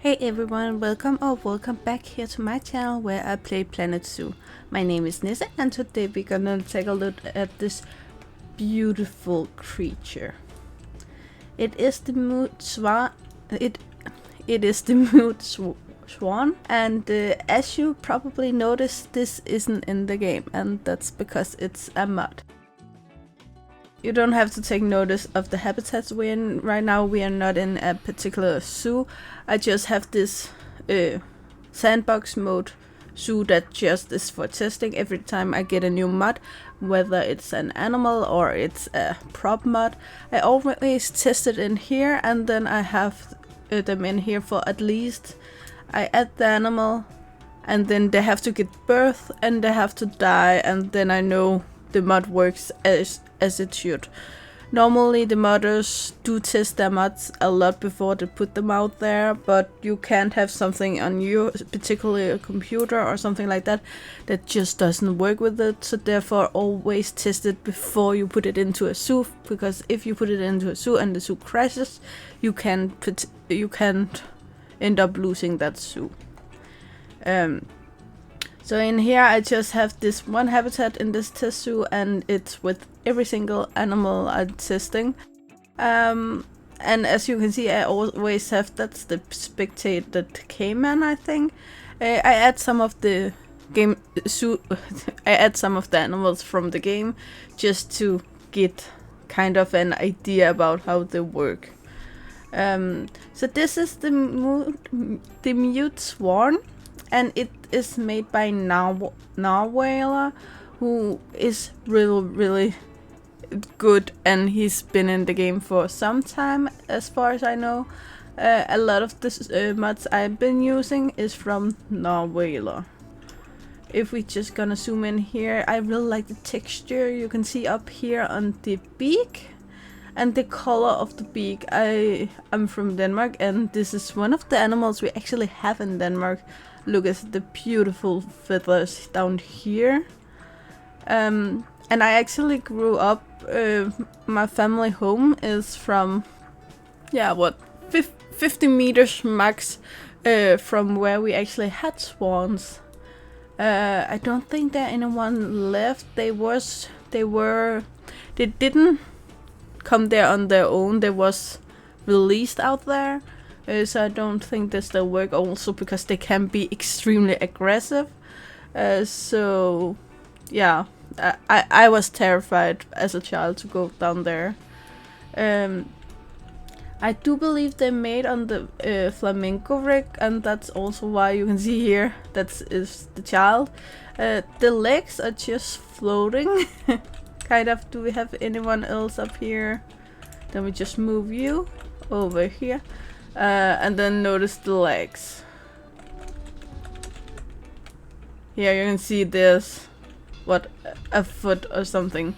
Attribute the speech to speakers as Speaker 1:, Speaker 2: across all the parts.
Speaker 1: Hey everyone, welcome back here to my channel where I play Planet Zoo. My name is Nisse and today we're gonna take a look at this beautiful creature. It is the Mute Swan. It is the Mute Swan, and as you probably noticed, this isn't in the game, and that's because it's a mod. You don't have to take notice of the habitats we're in right now. We are not in a particular zoo. I just have this sandbox mode zoo that just is for testing every time I get a new mod, whether it's an animal or it's a prop mod. I always test it in here, and then I have them in here for at least I add the animal, and then they have to give birth and they have to die, and then I know the mod works as it should. Normally the modders do test their mods a lot before they put them out there, but you can't have something on your particular computer or something like that that just doesn't work with it, so therefore always test it before you put it into a zoo, because if you put it into a zoo and the zoo crashes, you can't end up losing that zoo. So in here I just have this one habitat in this test zoo, and it's with every single animal I'm testing. And as you can see, I always have, that's the spectated caiman, I think. I add some of the game zoo I add some of the animals from the game just to get kind of an idea about how they work. So this is the Mute Swan, and it is made by NarwhalerN, who is really good, and he's been in the game for some time as far as I know. A lot of the mods I've been using is from NarwhalerN. If we just gonna zoom in here, I really like the texture you can see up here on the beak and the color of the beak. I'm from Denmark, and this is one of the animals we actually have in Denmark. Look at the beautiful feathers down here. And I actually grew up, my family home is from, 50 meters max from where we actually had swans. I don't think there anyone left. They didn't come there on their own. They was released out there. So I don't think they still work, also because they can be extremely aggressive. So yeah, I was terrified as a child to go down there. I do believe they made on the flamingo rig, and that's also why you can see here that is the child. The legs are just floating. Kind of. Do we have anyone else up here? Then we just move you over here. And then notice the legs. Here you can see this, a foot or something.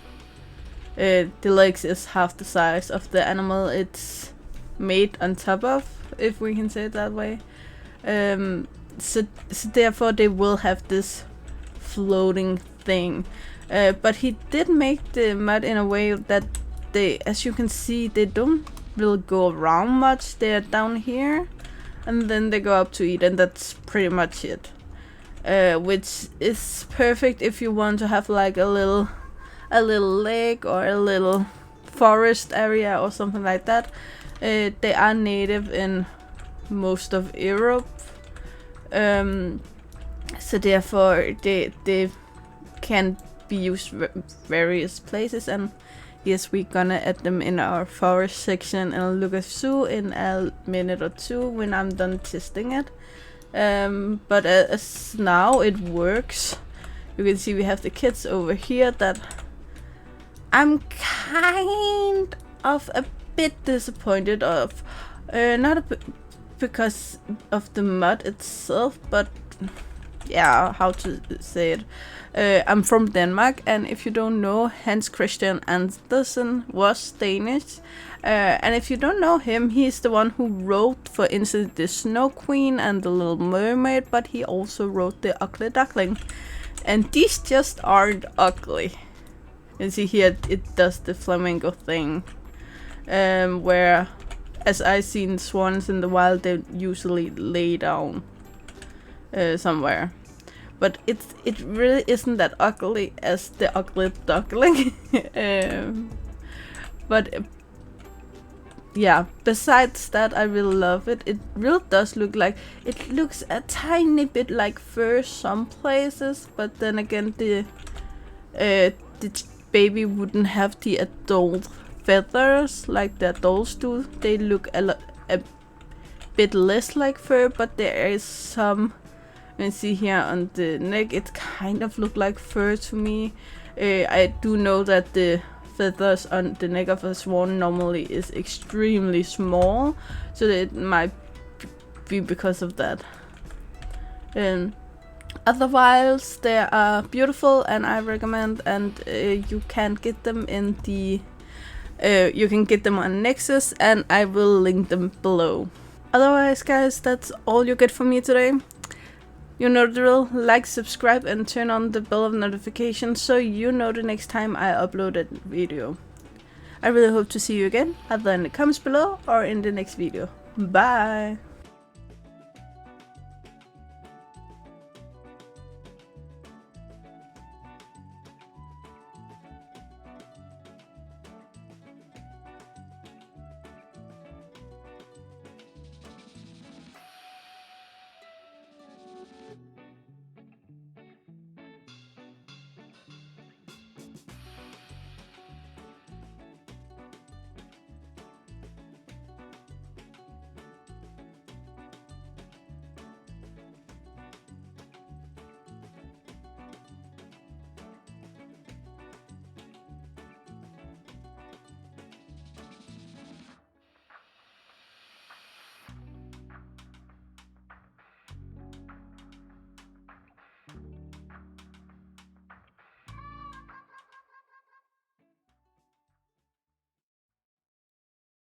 Speaker 1: The legs is half the size of the animal it's made on top of, if we can say it that way. So therefore they will have this floating thing. But he did make the mod in a way that they, as you can see, they don't really go around much. They're down here and then they go up to eat, and that's pretty much it. Which is perfect if you want to have like a little lake or a little forest area or something like that. They are native in most of Europe, so therefore they can be used various places. And yes, we're gonna add them in our forest section and look at zoo in a minute or two when I'm done testing it. But as now it works. You can see we have the kids over here that I'm kind of a bit disappointed of. Not a bit because of the mod itself, but yeah, how to say it. I'm from Denmark, and if you don't know, Hans Christian Andersen was Danish. And if you don't know him, he's the one who wrote, for instance, the Snow Queen and the Little Mermaid, but he also wrote the Ugly Duckling. And these just aren't ugly. You see here, it does the flamingo thing, where as I seen swans in the wild, they usually lay down somewhere. But it really isn't that ugly as the ugly duckling. But yeah, besides that, I really love it. It really does look like, it looks a tiny bit like fur some places, but then again the baby wouldn't have the adult feathers like the adults do. They look a bit less like fur, but there is some. You can see here on the neck, it kind of look like fur to me. I do know that the feathers on the neck of a swan normally is extremely small, so it might be because of that. Otherwise, they are beautiful and I recommend, and you can get them in the you can get them on Nexus, and I will link them below. Otherwise, guys, that's all you get from me today. You know the drill. Like, subscribe, and turn on the bell of notifications so you know the next time I upload a video. I really hope to see you again, either in the comments below or in the next video. Bye!